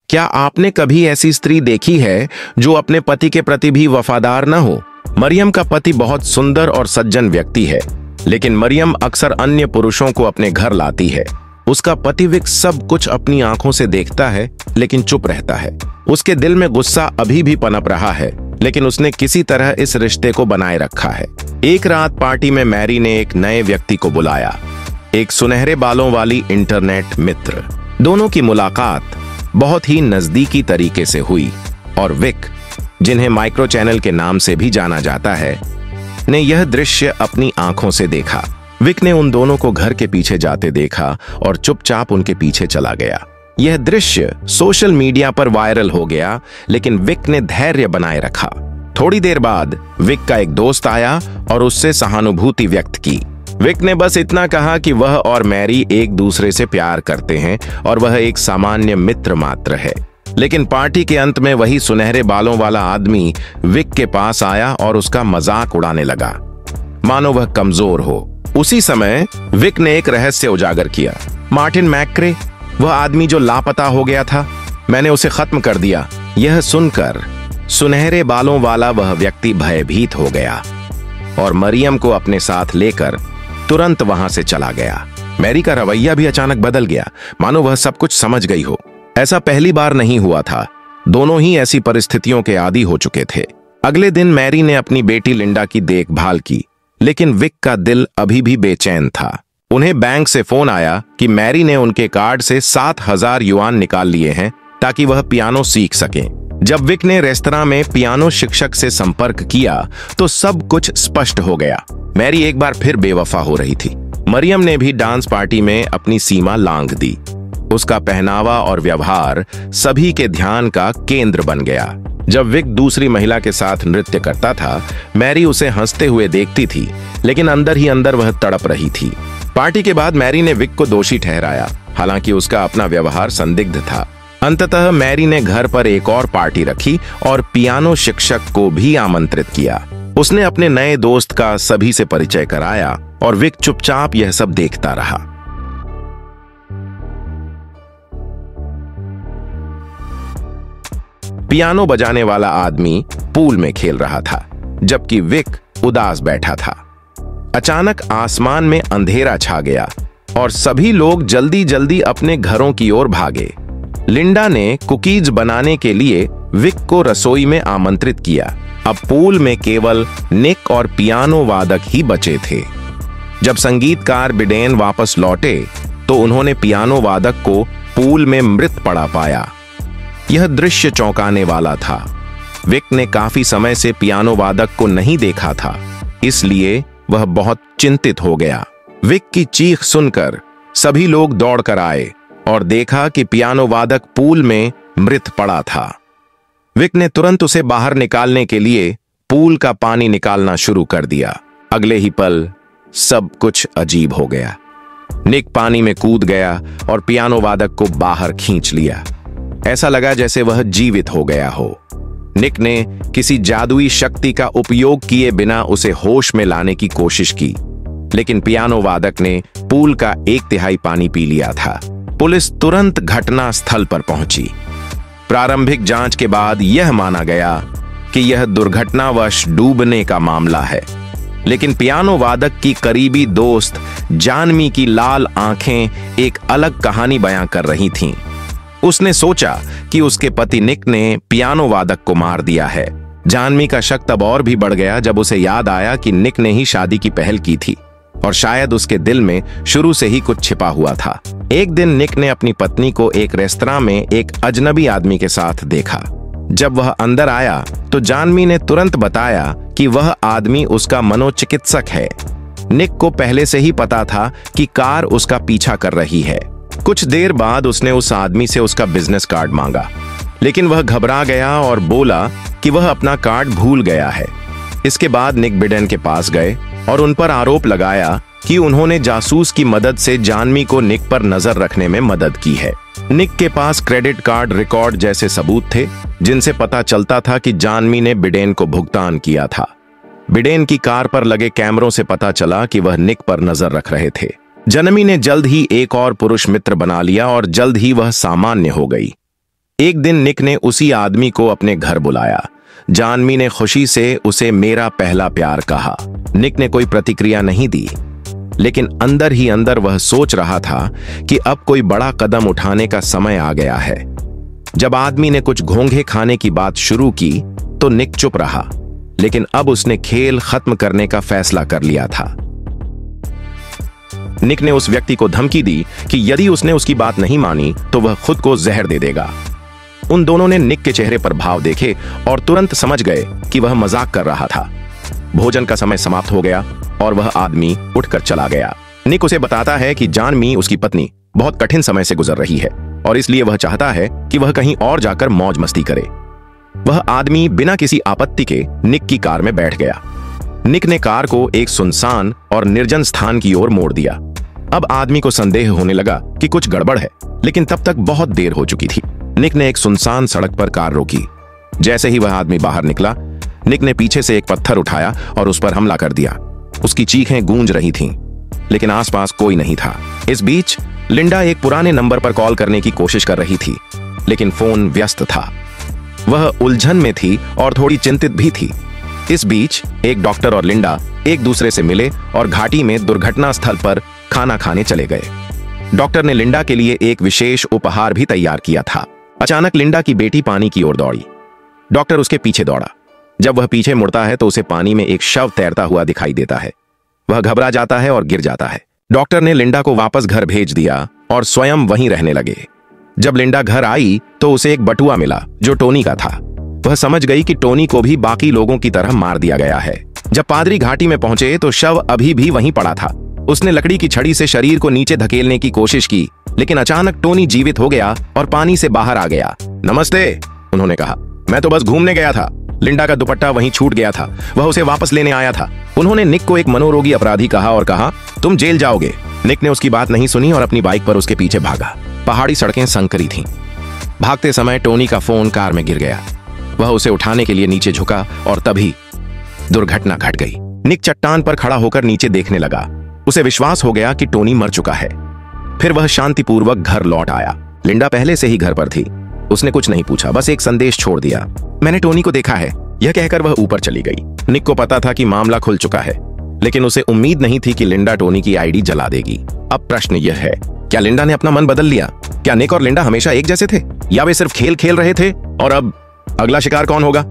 क्या आपने कभी ऐसी स्त्री देखी है जो अपने पति के प्रति भी वफादार न हो? मरियम का पति बहुत सुंदर और सज्जन व्यक्ति है, लेकिन मरियम अक्सर अन्य पुरुषों को अपने घर लाती है। उसका पति विक सब कुछ अपनी आंखों से देखता है, लेकिन चुप रहता है। उसके दिल में गुस्सा अभी भी पनप रहा है, लेकिन उसने किसी तरह इस रिश्ते को बनाए रखा है। एक रात पार्टी में मैरी ने एक नए व्यक्ति को बुलाया, एक सुनहरे बालों वाली इंटरनेट मित्र। दोनों की मुलाकात बहुत ही नजदीकी तरीके से हुई और विक, जिन्हें माइक्रो चैनल के नाम से भी जाना जाता है, ने यह दृश्य अपनी आंखों से देखा। विक ने उन दोनों को घर के पीछे जाते देखा और चुपचाप उनके पीछे चला गया। यह दृश्य सोशल मीडिया पर वायरल हो गया, लेकिन विक ने धैर्य बनाए रखा। थोड़ी देर बाद विक का एक दोस्त आया और उससे सहानुभूति व्यक्त की। विक ने बस इतना कहा कि वह और मैरी एक दूसरे से प्यार करते हैं और वह एक सामान्य मित्र मात्र है। लेकिन पार्टी के अंत में वही सुनहरे बालों वाला आदमी विक के पास आया और उसका मजाक उड़ाने लगा, मानो वह कमजोर हो। उसी समय विक ने एक रहस्य उजागर किया। मार्टिन मैक्रे, वह आदमी जो लापता हो गया था, मैंने उसे खत्म कर दिया। यह सुनकर सुनहरे बालों वाला वह व्यक्ति भयभीत हो गया और मरियम को अपने साथ लेकर तुरंत वहां से चला गया। मैरी का रवैया भी अचानक बदल गया, मानो वह सब कुछ समझ गई हो। ऐसा पहली बार नहीं हुआ था। दोनों ही ऐसी परिस्थितियों के आदी हो चुके थे। अगले दिन मैरी ने अपनी बेटी लिंडा की देखभाल की, लेकिन विक का दिल अभी भी बेचैन था। उन्हें बैंक से फोन आया कि मैरी ने उनके कार्ड से 7,000 युआन निकाल लिए हैं ताकि वह पियानो सीख सकें। जब विक ने रेस्तरां में पियानो शिक्षक से संपर्क किया तो सब कुछ स्पष्ट हो गया। मैरी एक बार फिर बेवफा हो रही थी। मरियम ने भी डांस पार्टी में अपनी सीमा लांघ दी। उसका पहनावा और व्यवहार सभी के ध्यान का केंद्र बन गया। जब विक दूसरी महिला के साथ नृत्य करता था, मैरी उसे हंसते हुए देखती थी, लेकिन अंदर ही अंदर वह तड़प रही थी। पार्टी के बाद मैरी ने विक को दोषी ठहराया, हालांकि उसका अपना व्यवहार संदिग्ध था। अंततः मैरी ने घर पर एक और पार्टी रखी और पियानो शिक्षक को भी आमंत्रित किया। उसने अपने नए दोस्त का सभी से परिचय कराया और विक चुपचाप यह सब देखता रहा। पियानो बजाने वाला आदमी पूल में खेल रहा था, जबकि विक उदास बैठा था। अचानक आसमान में अंधेरा छा गया और सभी लोग जल्दी जल्दी अपने घरों की ओर भागे। लिंडा ने कुकीज बनाने के लिए विक को रसोई में आमंत्रित किया। अब पूल में केवल निक और पियानो वादक ही बचे थे। जब संगीतकार बिडेन वापस लौटे तो उन्होंने पियानो वादक को पूल में मृत पड़ा पाया। यह दृश्य चौंकाने वाला था। विक ने काफी समय से पियानो वादक को नहीं देखा था, इसलिए वह बहुत चिंतित हो गया। विक की चीख सुनकर सभी लोग दौड़कर आए और देखा कि पियानो वादक पूल में मृत पड़ा था। विक ने तुरंत उसे बाहर निकालने के लिए पूल का पानी निकालना शुरू कर दिया। अगले ही पल सब कुछ अजीब हो गया। निक पानी में कूद गया और पियानो वादक को बाहर खींच लिया। ऐसा लगा जैसे वह जीवित हो गया हो। निक ने किसी जादुई शक्ति का उपयोग किए बिना उसे होश में लाने की कोशिश की, लेकिन पियानो वादक ने पूल का 1/3 पानी पी लिया था। पुलिस तुरंत घटना स्थल पर पहुंची। प्रारंभिक जांच के बाद यह माना गया कि यह दुर्घटनावश डूबने का मामला है, लेकिन पियानो वादक की करीबी दोस्त जानमी की लाल आंखें एक अलग कहानी बयां कर रही थीं। उसने सोचा कि उसके पति निक ने पियानो वादक को मार दिया है। जानमी का शक तब और भी बढ़ गया जब उसे याद आया कि निक ने ही शादी की पहल की थी और शायद उसके दिल में शुरू से ही कुछ छिपा हुआ था। एक दिन निक ने अपनी पत्नी को एक रेस्तरां में एक अजनबी आदमी के साथ देखा। जब वह अंदर आया तो जानमी ने तुरंत बताया कि वह आदमी उसका मनोचिकित्सक है। निक को पहले से ही पता था कि कार उसका पीछा कर रही है। कुछ देर बाद उसने उस आदमी से उसका बिजनेस कार्ड मांगा, लेकिन वह घबरा गया और बोला कि वह अपना कार्ड भूल गया है। इसके बाद निक बिडेन के पास गए और उन पर आरोप लगाया कि उन्होंने जासूस की मदद से जानमी को निक पर नजर रखने में मदद की है। निक के पास क्रेडिट कार्ड रिकॉर्ड जैसे सबूत थे, जिनसे पता चलता था कि जानमी ने बिडेन को भुगतान किया था। बिडेन की कार पर लगे कैमरों से पता चला कि वह निक पर नजर रख रहे थे। जानमी ने जल्द ही एक और पुरुष मित्र बना लिया और जल्द ही वह सामान्य हो गई। एक दिन निक ने उसी आदमी को अपने घर बुलाया। जानवी ने खुशी से उसे मेरा पहला प्यार कहा। निक ने कोई प्रतिक्रिया नहीं दी, लेकिन अंदर ही अंदर वह सोच रहा था कि अब कोई बड़ा कदम उठाने का समय आ गया है। जब आदमी ने कुछ घोंघे खाने की बात शुरू की तो निक चुप रहा, लेकिन अब उसने खेल खत्म करने का फैसला कर लिया था। निक ने उस व्यक्ति को धमकी दी कि यदि उसने उसकी बात नहीं मानी तो वह खुद को जहर दे देगा। उन दोनों ने निक के चेहरे पर भाव देखे और तुरंत समझ गए कि वह मजाक कर रहा था। भोजन का समय समाप्त हो गया और वह आदमी उठकर चला गया। निक उसे बताता है कि जानवी उसकी पत्नी बहुत कठिन समय से गुजर रही है और इसलिए वह चाहता है कि वह कहीं और जाकर मौज मस्ती करे। वह आदमी बिना किसी आपत्ति के निक की कार में बैठ गया। निक ने कार को एक सुनसान और निर्जन स्थान की ओर मोड़ दिया। अब आदमी को संदेह होने लगा कि कुछ गड़बड़ है, लेकिन तब तक बहुत देर हो चुकी थी। निक ने एक सुनसान सड़क पर कार रोकी। जैसे ही वह आदमी बाहर निकला, निक ने पीछे से एक पत्थर उठाया और उस पर हमला कर दिया। उसकी चीखें गूंज रही थीं, लेकिन आसपास कोई नहीं था। इस बीच लिंडा एक पुराने नंबर पर कॉल करने की कोशिश कर रही थी, लेकिन फोन व्यस्त था। वह उलझन में थी और थोड़ी चिंतित भी थी। इस बीच एक डॉक्टर और लिंडा एक दूसरे से मिले और घाटी में दुर्घटना स्थल पर खाना खाने चले गए। डॉक्टर ने लिंडा के लिए एक विशेष उपहार भी तैयार किया था। अचानक लिंडा की बेटी पानी की ओर दौड़ी। डॉक्टर उसके पीछे दौड़ा। जब वह पीछे मुड़ता है तो उसे पानी में एक शव तैरता हुआ दिखाई देता है। वह घबरा जाता है और गिर जाता है। डॉक्टर ने लिंडा को वापस घर भेज दिया और स्वयं वहीं रहने लगे। जब लिंडा घर आई तो उसे एक बटुआ मिला जो टोनी का था। वह समझ गई कि टोनी को भी बाकी लोगों की तरह मार दिया गया है। जब पादरी घाटी में पहुंचे तो शव अभी भी वहीं पड़ा था। उसने लकड़ी की छड़ी से शरीर को नीचे धकेलने की कोशिश की, लेकिन अचानक टोनी जीवित हो गया और पानी से बाहर आ गया। नमस्ते, उन्होंने कहा। मैं तो बस घूमने गया था। लिंडा का दुपट्टा वहीं छूट गया था। वह उसे वापस लेने आया था। उन्होंने निक को एक मनोरोगी अपराधी कहा और कहा, तुम जेल जाओगे। निक ने उसकी बात नहीं सुनी और अपनी बाइक पर उसके पीछे भागा। पहाड़ी सड़कें संकरी थीं। भागते समय टोनी का फोन कार में गिर गया। वह उसे उठाने के लिए नीचे झुका और तभी दुर्घटना घट गई। निक चट्टान पर खड़ा होकर नीचे देखने लगा। उसे विश्वास हो गया कि टोनी मर चुका है। फिर वह शांतिपूर्वक घर लौट आया। लिंडा पहले से ही घर पर थी। उसने कुछ नहीं पूछा, बस एक संदेश छोड़ दिया, मैंने टोनी को देखा है। यह कहकर वह ऊपर चली गई। निक को पता था कि मामला खुल चुका है, लेकिन उसे उम्मीद नहीं थी कि लिंडा टोनी की आईडी जला देगी। अब प्रश्न यह है, क्या लिंडा ने अपना मन बदल लिया? क्या निक और लिंडा हमेशा एक जैसे थे, या वे सिर्फ खेल खेल रहे थे और अब अगला शिकार कौन होगा?